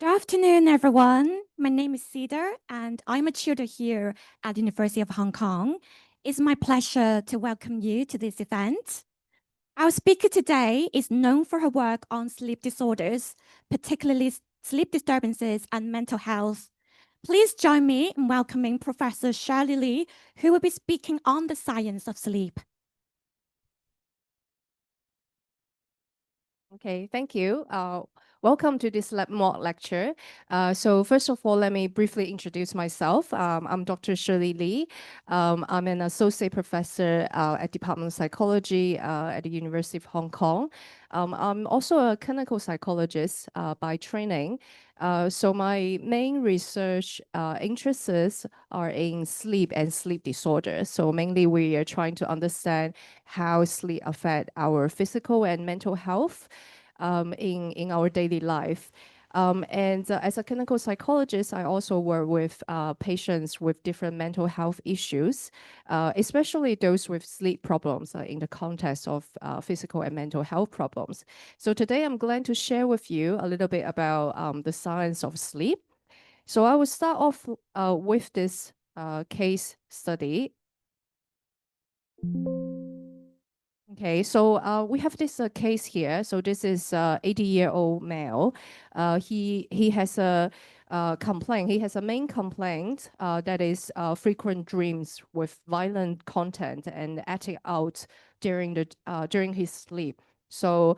Good afternoon, everyone. My name is Cedar, and I'm a tutor here at the University of Hong Kong. It's my pleasure to welcome you to this event. Our speaker today is known for her work on sleep disorders, particularly sleep disturbances and mental health. Please join me in welcoming Professor Shirley LI, who will be speaking on the science of sleep. Okay, thank you. Welcome to this mock lecture. So first of all, let me briefly introduce myself. I'm Dr. Shirley LI. I'm an associate professor at Department of Psychology at the University of Hong Kong. I'm also a clinical psychologist by training. So my main research interests are in sleep and sleep disorders. So mainly we are trying to understand how sleep affect our physical and mental health in our daily life. As a clinical psychologist, I also work with patients with different mental health issues, especially those with sleep problems in the context of physical and mental health problems. So today I'm glad to share with you a little bit about the science of sleep. So I will start off with this case study. Okay, so we have this case here. So this is 80-year-old male. He has a complaint. He has a main complaint that is frequent dreams with violent content and acting out during his sleep. So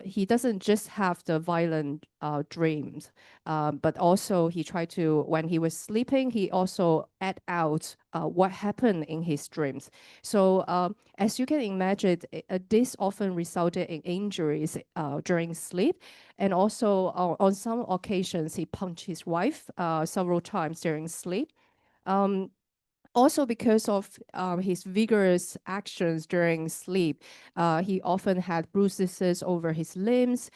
he doesn't just have the violent dreams, but also he tried to, when he was sleeping, he also act out what happened in his dreams. So as you can imagine, this often resulted in injuries during sleep. And also on some occasions, he punched his wife several times during sleep. Um, Also because of his vigorous actions during sleep, he often had bruises over his limbs,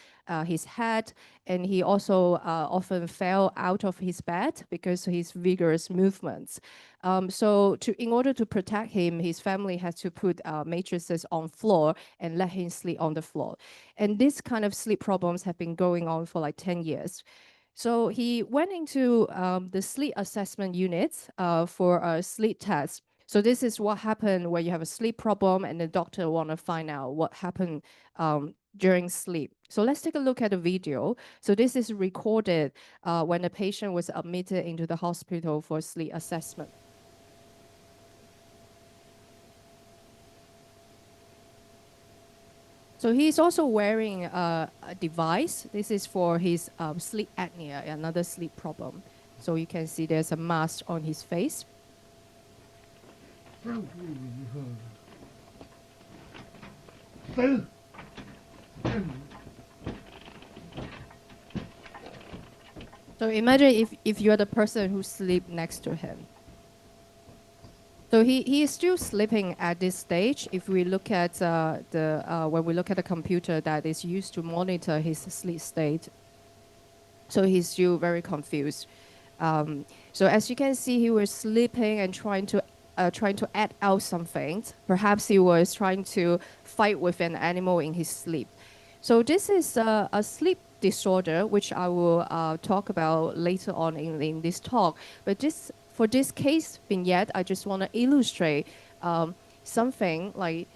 his head, and he also often fell out of his bed because of his vigorous movements. In order to protect him, his family had to put mattresses on floor and let him sleep on the floor. And this kind of sleep problems have been going on for like 10 years. So he went into the sleep assessment unit for a sleep test. So this is what happened when you have a sleep problem and the doctor want to find out what happened during sleep. So let's take a look at the video. So this is recorded when the patient was admitted into the hospital for sleep assessment. So he's also wearing a device. This is for his sleep apnea, another sleep problem. So you can see there's a mask on his face. So imagine if you're the person who sleep next to him. So he is still sleeping at this stage. If we look at when we look at the computer that is used to monitor his sleep state, so he's still very confused. So as you can see, he was sleeping and trying to act out something. Perhaps he was trying to fight with an animal in his sleep. So this is a sleep disorder, which I will talk about later on in this talk. But for this case vignette, I just want to illustrate something like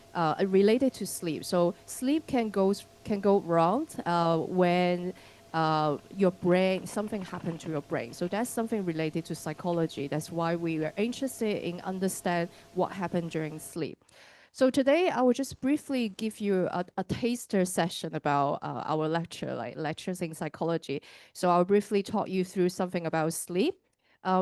related to sleep. So sleep can go wrong when your brain, something happened to your brain. So that's something related to psychology. That's why we are interested in understand what happened during sleep. So today I will just briefly give you a taster session about our lecture, like lectures in psychology. So I'll briefly talk you through something about sleep.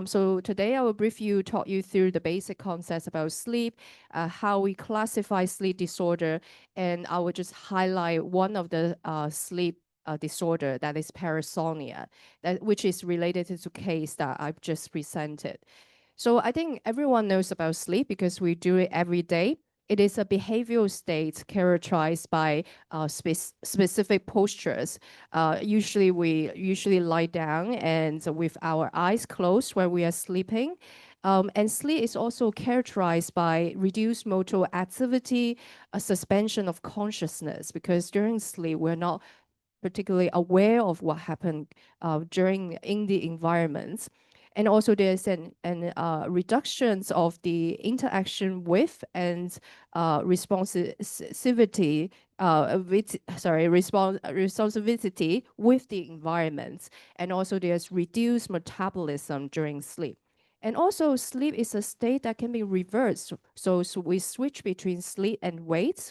So today I will briefly talk you through the basic concepts about sleep, how we classify sleep disorder, and I will just highlight one of the sleep disorder that is parasomnia, which is related to the case that I've just presented. So I think everyone knows about sleep because we do it every day. It is a behavioral state characterized by specific postures. Usually we lie down and with our eyes closed when we are sleeping. And sleep is also characterized by reduced motor activity, a suspension of consciousness, because during sleep we're not particularly aware of what happened during in the environments. And also there's an reductions of the interaction with and responsivity responsivity with the environment. And also there's reduced metabolism during sleep. And also sleep is a state that can be reversed. So we switch between sleep and wake.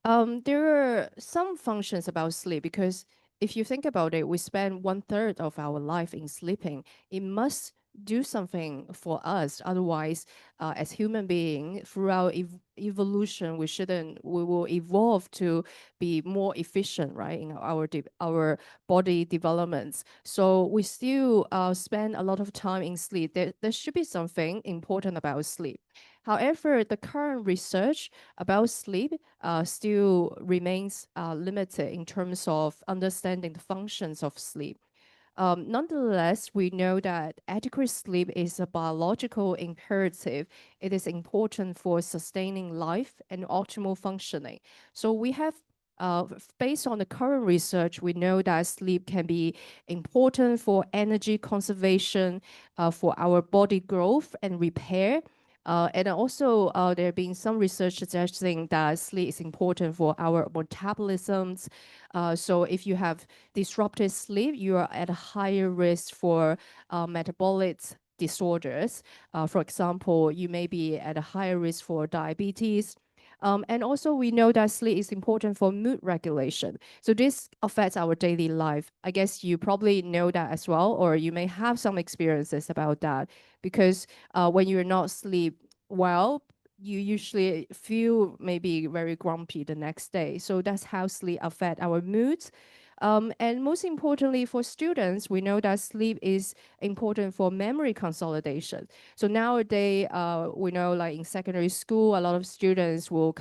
There are some functions about sleep because if you think about it, we spend 1/3 of our life in sleeping. It must do something for us. Otherwise, as human being, throughout evolution, we will evolve to be more efficient, right, in our body developments. So we still spend a lot of time in sleep. There should be something important about sleep. However, the current research about sleep still remains limited in terms of understanding the functions of sleep. Nonetheless, we know that adequate sleep is a biological imperative. It is important for sustaining life and optimal functioning. So we have based on the current research, we know that sleep can be important for energy conservation, for our body growth and repair, and also, there have been some research suggesting that sleep is important for our metabolisms. So if you have disrupted sleep, you are at a higher risk for metabolic disorders. For example, you may be at a higher risk for diabetes. And also, we know that sleep is important for mood regulation. So this affects our daily life. I guess you probably know that as well, or you may have some experiences about that, because when you're not sleep well, you usually feel maybe very grumpy the next day. So that's how sleep affect our moods. And most importantly, for students, we know that sleep is important for memory consolidation. So nowadays, we know like in secondary school, a lot of students will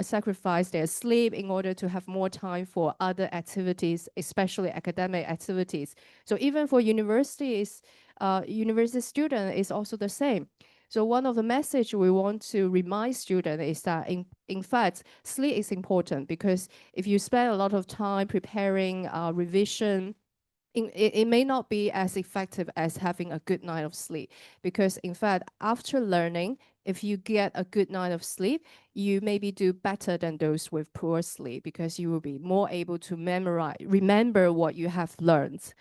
sacrifice their sleep in order to have more time for other activities, especially academic activities. So even for universities, university student is also the same. So one of the message we want to remind students is that in fact, sleep is important because if you spend a lot of time preparing revision, it may not be as effective as having a good night of sleep. Because in fact, after learning, if you get a good night of sleep, you maybe do better than those with poor sleep because you will be more able to remember what you have learned.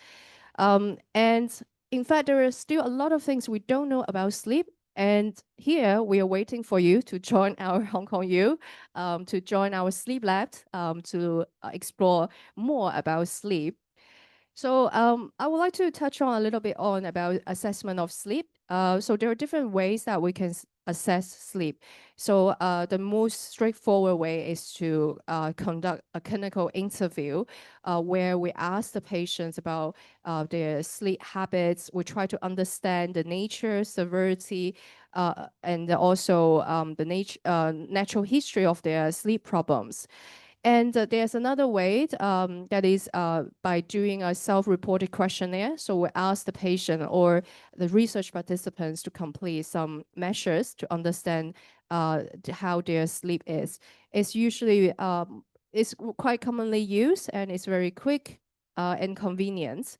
And in fact, there are still a lot of things we don't know about sleep. And here we are waiting for you to join our Hong Kong U, to join our sleep lab, to explore more about sleep. So I would like to touch on a little bit on about assessment of sleep. So there are different ways that we can assess sleep. So the most straightforward way is to conduct a clinical interview where we ask the patients about their sleep habits. We try to understand the nature, severity, and also the natural history of their sleep problems. And there's another way that is by doing a self-reported questionnaire. So we ask the patient or the research participants to complete some measures to understand how their sleep is. It's usually it's quite commonly used and it's very quick and convenient.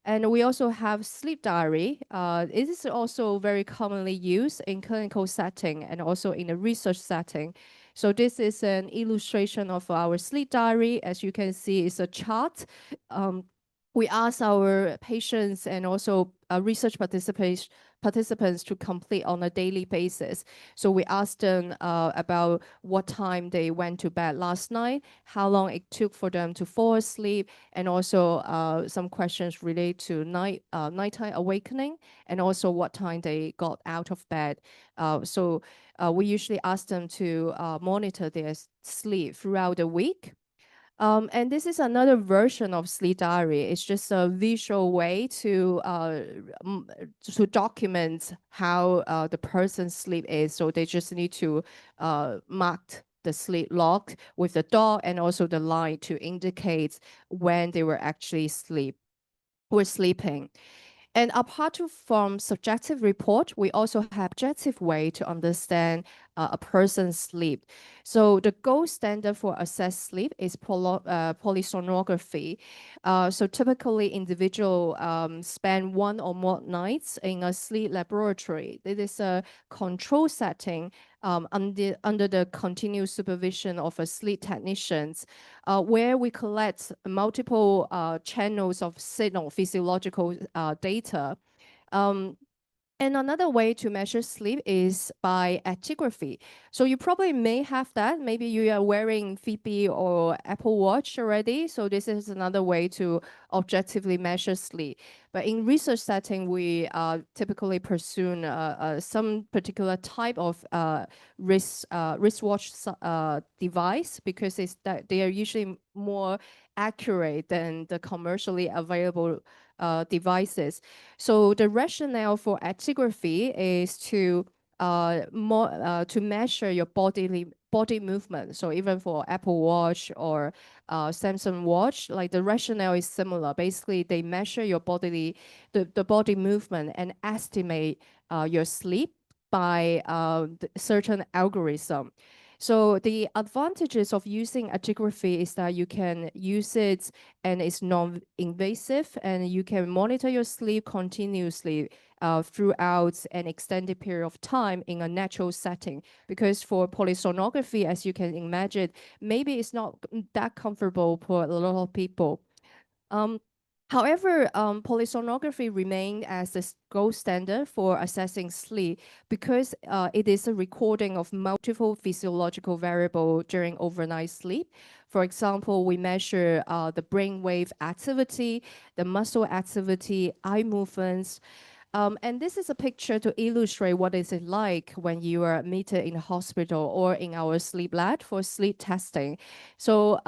And we also have sleep diary. It is also very commonly used in clinical setting and also in a research setting. So this is an illustration of our sleep diary. As you can see, it's a chart. We ask our patients and also research participants to complete on a daily basis. So we ask them about what time they went to bed last night, how long it took for them to fall asleep, and also some questions related to nighttime awakening, and also what time they got out of bed. So we usually ask them to monitor their sleep throughout the week. And this is another version of sleep diary. It's just a visual way to document how the person's sleep is. So they just need to mark the sleep log with the dot and also the line to indicate when they were actually sleeping. And apart from subjective report, we also have objective way to understand a person's sleep. So the gold standard for assess sleep is polysomnography. So typically individual spend 1 or more nights in a sleep laboratory. It is a control setting under the continuous supervision of a sleep technicians, where we collect multiple channels of signal physiological data. And another way to measure sleep is by actigraphy. So you probably may have that. Maybe you are wearing Fitbit or Apple Watch already. So this is another way to objectively measure sleep. But in research setting, we typically pursue some particular type of wristwatch device, because they are usually more accurate than the commercially available devices. So the rationale for actigraphy is to measure your body movement. So even for Apple Watch or Samsung Watch, like the rationale is similar. Basically, they measure your the body movement and estimate your sleep by certain algorithm. So the advantages of using actigraphy is that you can use it and it's non-invasive, and you can monitor your sleep continuously throughout an extended period of time in a natural setting. Because for polysomnography, as you can imagine, maybe it's not that comfortable for a lot of people. However, polysomnography remained as the gold standard for assessing sleep, because it is a recording of multiple physiological variables during overnight sleep. For example, we measure the brainwave activity, the muscle activity, eye movements. And this is a picture to illustrate what is it like when you are admitted in a hospital or in our sleep lab for sleep testing. So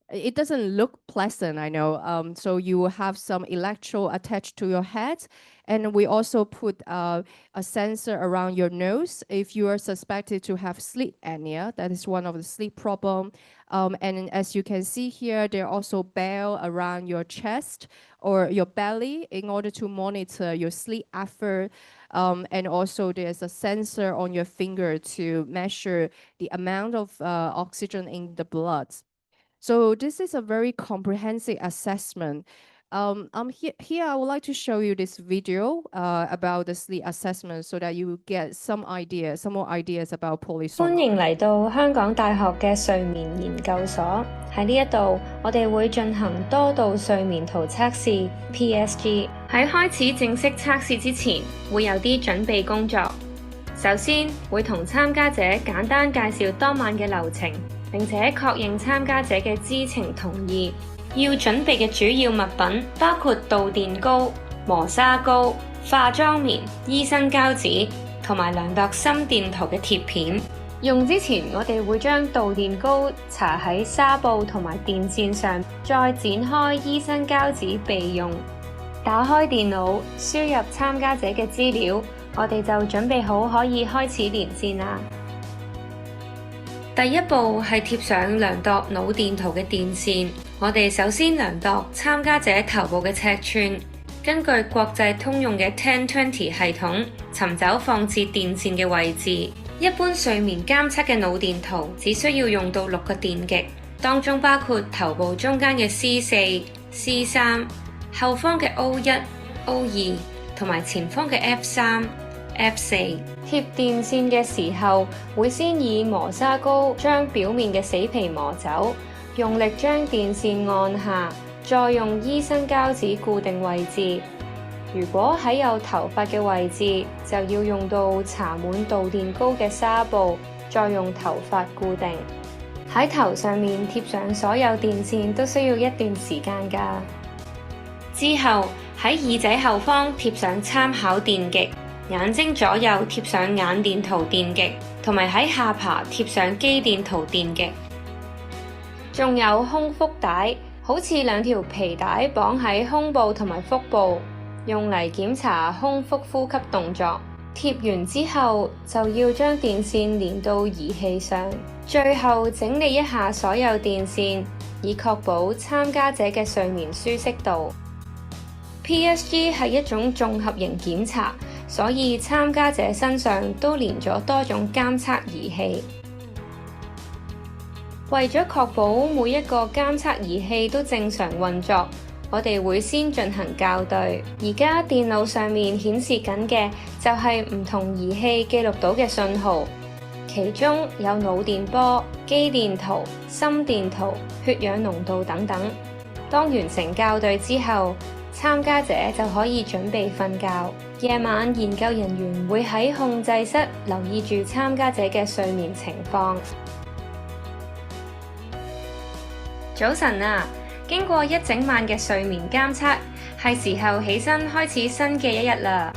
it doesn't look pleasant, I know. So you will have some electrode attached to your head. And we also put a sensor around your nose if you are suspected to have sleep apnea. That is one of the sleep problem. And as you can see here, there are also bells around your chest or your belly in order to monitor your sleep effort. And also there's a sensor on your finger to measure the amount of oxygen in the blood. So this is a very comprehensive assessment. Here I would like to show you this video about the sleep assessment so that you get some more ideas about polysomnography. 歡迎嚟到香港大學嘅睡眠研究所。喺呢一度，我哋會進行多度睡眠圖測試 （PSG）。喺開始正式測試之前，會有啲準備工作。首先，會同參加者簡單介紹當晚嘅流程，並且確認參加者嘅知情同意。要準備嘅主要物品包括導電膏、磨砂膏、化妝棉、醫生膠紙同埋量度心電圖嘅貼片。用之前，我哋會將導電膏搽喺紗布同埋電線上，再展開醫生膠紙備用。打開電腦，輸入參加者嘅資料，我哋就準備好可以開始連線啦。第一步係貼上量度腦電圖嘅電線。我哋首先量度參加者頭部嘅尺寸，根據國際通用嘅1020系統尋找放置電線嘅位置。一般睡眠監測嘅腦電圖只需要用到6個電極，當中包括頭部中間嘅 C4、C3、後方嘅 O1、O2 同埋前方嘅 F3、F4。貼電線嘅時候，會先以磨砂膏將表面嘅死皮磨走，用力將電線按下，再用醫生膠紙固定位置。如果喺有頭髮嘅位置，就要用到搽滿導電膏嘅紗布，再用頭髮固定。喺頭上面貼上所有電線都需要一段時間㗎。之後喺耳仔後方貼上參考電極，眼睛左右貼上眼電圖電極，同埋喺下巴貼上肌電圖電極。仲有胸腹帶，好似兩條皮帶綁喺胸部同埋腹部，用嚟檢查胸腹呼吸動作。貼完之後，就要將電線連到儀器上，最後整理一下所有電線，以確保參加者嘅睡眠舒適度。PSG 係一種綜合型檢查，所以參加者身上都連咗多種監測儀器。為咗確保每一個監測儀器都正常運作，我哋會先進行校對。而家電腦上面顯示緊嘅就係唔同儀器記錄到嘅信號，其中有腦電波、肌電圖、心電圖、血氧濃度等等。當完成校對之後，參加者就可以準備瞓覺。夜晚研究人員會喺控制室留意住參加者嘅睡眠情況。早晨啊！經過一整晚嘅睡眠監測，係時候起身開始新嘅一日啦。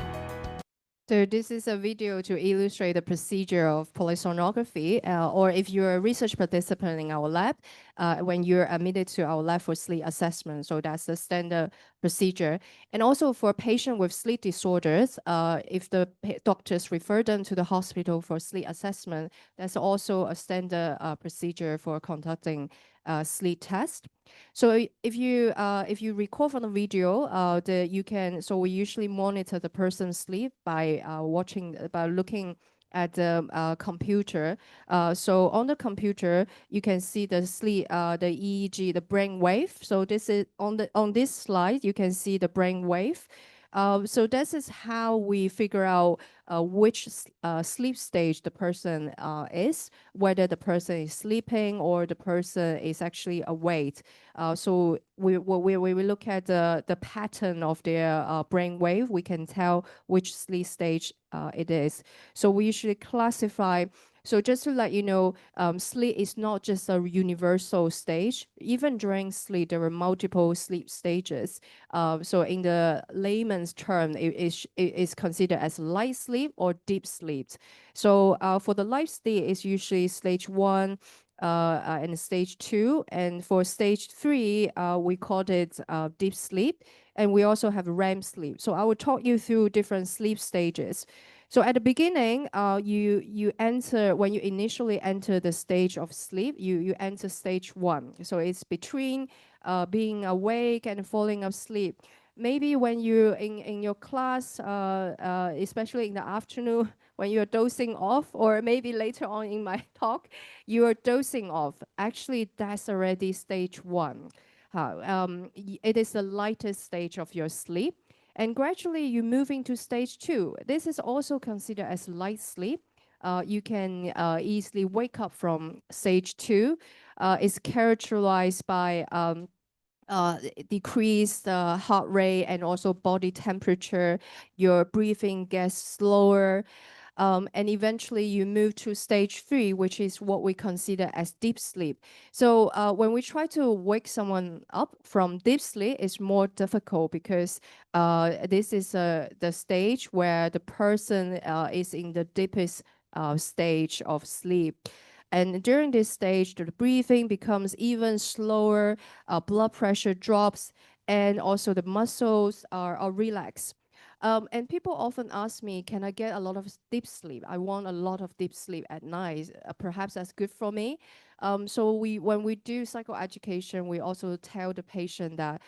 So this is a video to illustrate the procedure of polysomnography, or if you're a research participant in our lab, when you're admitted to our lab for sleep assessment. So that's the standard procedure. And also for patients with sleep disorders, if the doctors refer them to the hospital for sleep assessment, that's also a standard procedure for conducting sleep test. So if you recall from the video, we usually monitor the person's sleep by looking at the computer. So on the computer, you can see the sleep, the EEG, the brain wave. So this is on this slide, you can see the brain wave. So this is how we figure out which sleep stage the person is, whether the person is sleeping or the person is actually awake. So we look at the pattern of their brain wave, we can tell which sleep stage it is. So we usually classify. So just to let you know, sleep is not just a universal stage. Even during sleep, there are multiple sleep stages. So in the layman's term, it is considered as light sleep or deep sleep. So for the light sleep, it's usually stage 1 and stage 2. And for stage 3, we call it deep sleep. And we also have REM sleep. So I will talk you through different sleep stages. So at the beginning, you enter, when you initially enter the stage of sleep, you enter stage 1. So it's between being awake and falling asleep. Maybe when you're in your class, especially in the afternoon, when you're dozing off, or maybe later on in my talk, you are dozing off. Actually, that's already stage 1. It is the lightest stage of your sleep. And gradually you move into stage 2. This is also considered as light sleep. You can easily wake up from stage 2. It's characterized by decreased heart rate and also body temperature. Your breathing gets slower. And eventually you move to stage 3, which is what we consider as deep sleep. So when we try to wake someone up from deep sleep, it's more difficult because this is the stage where the person is in the deepest stage of sleep. And during this stage, the breathing becomes even slower, blood pressure drops, and also the muscles are relaxed. And people often ask me, can I get a lot of deep sleep? I want a lot of deep sleep at night. Perhaps that's good for me. So when we do psychoeducation, we also tell the patient that,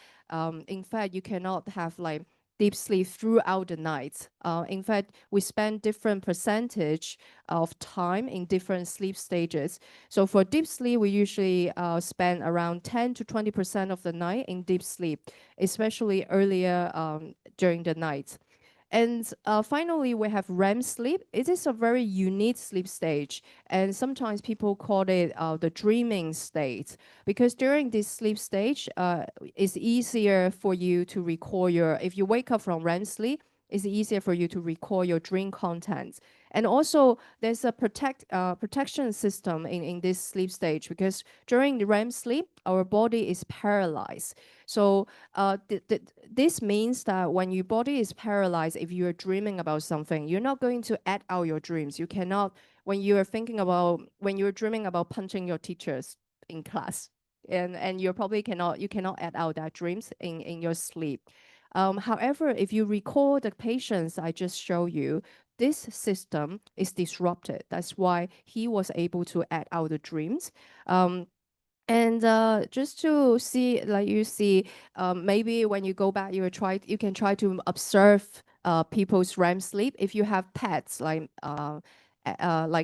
in fact, you cannot have like deep sleep throughout the night. In fact, we spend different percentage of time in different sleep stages. So for deep sleep, we usually spend around 10 to 20% of the night in deep sleep, especially earlier during the night. And finally, we have REM sleep. It is a very unique sleep stage. And sometimes people call it the dreaming state, because during this sleep stage, it's easier for you to recall if you wake up from REM sleep, it's easier for you to recall your dream contents. And also, there's a protection system in this sleep stage, because during the REM sleep, our body is paralyzed. So this means that when your body is paralyzed, if you're dreaming about something, you're not going to act out your dreams. You cannot, when you're dreaming about punching your teachers in class, and you cannot act out that dreams in your sleep. However, if you recall the patients I just showed you, this system is disrupted. That's why he was able to act out the dreams. And just to see, like you see, maybe when you go back, you can try to observe people's REM sleep. If you have pets like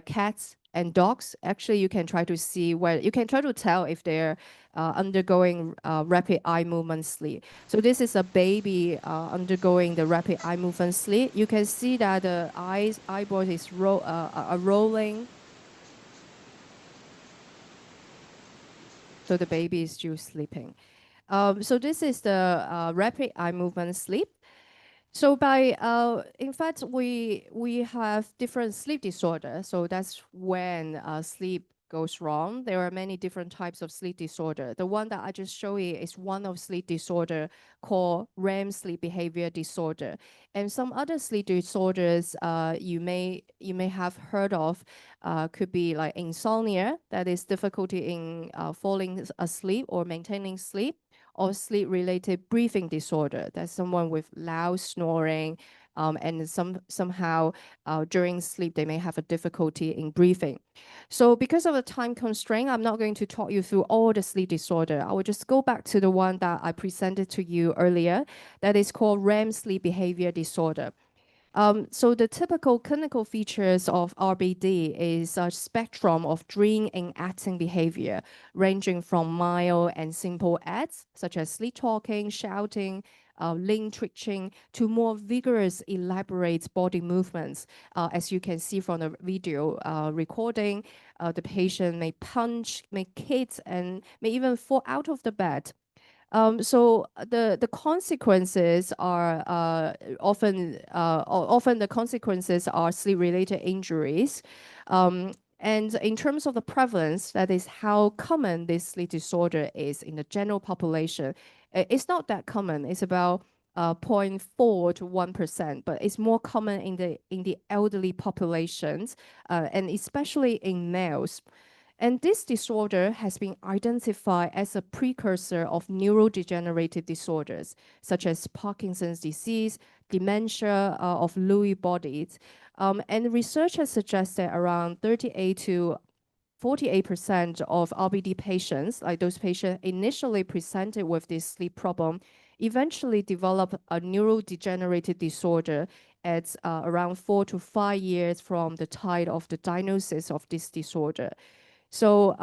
cats and dogs, actually you can try to see where you can try to tell if they're undergoing rapid eye movement sleep. So this is a baby undergoing the rapid eye movement sleep. You can see that the eyeballs is rolling. So the baby is still sleeping. So this is the rapid eye movement sleep. So in fact, we have different sleep disorders. So that's when sleep goes wrong. There are many different types of sleep disorder. The one that I just showed you is one of sleep disorder called REM sleep behavior disorder. And some other sleep disorders you may have heard of could be like insomnia, that is difficulty in falling asleep or maintaining sleep, or sleep-related breathing disorder. That's someone with loud snoring, and somehow during sleep they may have a difficulty in breathing. So because of the time constraint, I'm not going to talk you through all the sleep disorder. I will just go back to the one that I presented to you earlier, that is called REM sleep behavior disorder. So the typical clinical features of RBD is a spectrum of dream and acting behavior, ranging from mild and simple acts, such as sleep talking, shouting, limb twitching, to more vigorous, elaborate body movements. As you can see from the video recording, the patient may punch, may kick, and may even fall out of the bed. So the consequences are often the consequences are sleep-related injuries. And in terms of the prevalence, that is how common this sleep disorder is in the general population, it's not that common. It's about 0.4 to 1%, but it's more common in the elderly populations, and especially in males. And this disorder has been identified as a precursor of neurodegenerative disorders, such as Parkinson's disease, dementia of Lewy bodies. And research has suggested around 38 to 48% of RBD patients, like those patients initially presented with this sleep problem, eventually develop a neurodegenerative disorder at around 4 to 5 years from the time of the diagnosis of this disorder. So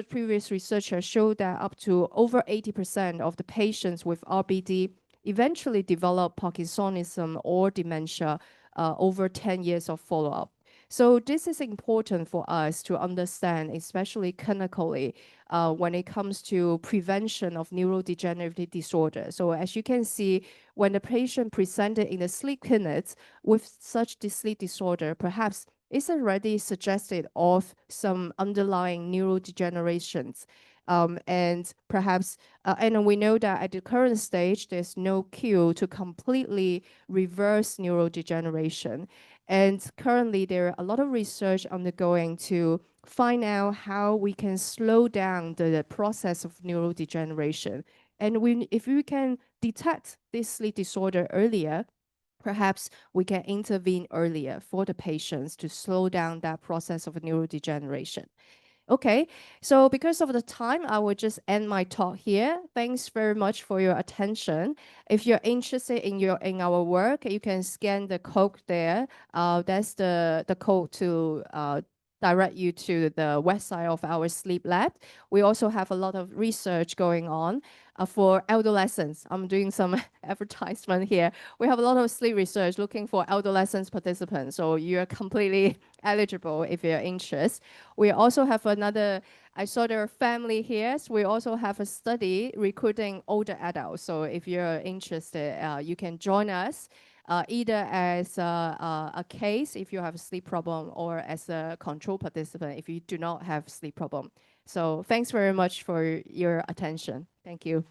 previous research has showed that up to over 80% of the patients with RBD eventually develop Parkinsonism or dementia over 10 years of follow-up. So this is important for us to understand, especially clinically, when it comes to prevention of neurodegenerative disorder. So as you can see, when the patient presented in the sleep clinics with such sleep disorder, perhaps it's already suggested of some underlying neurodegenerations. And perhaps, and we know that at the current stage, there's no cure to completely reverse neurodegeneration. And currently, there are a lot of research undergoing to find out how we can slow down the process of neurodegeneration. And if we can detect this sleep disorder earlier, perhaps we can intervene earlier for the patients to slow down that process of neurodegeneration. Okay, so because of the time, I will just end my talk here. Thanks very much for your attention. If you're interested in our work, you can scan the code there. That's the code to direct you to the website of our sleep lab. We also have a lot of research going on for adolescents. I'm doing some advertisement here. We have a lot of sleep research looking for adolescents participants. So you're completely eligible if you're interested. We also have another, I saw there are family here. So we also have a study recruiting older adults. So if you're interested, you can join us. Either as a case if you have a sleep problem, or as a control participant if you do not have sleep problem. So thanks very much for your attention. Thank you.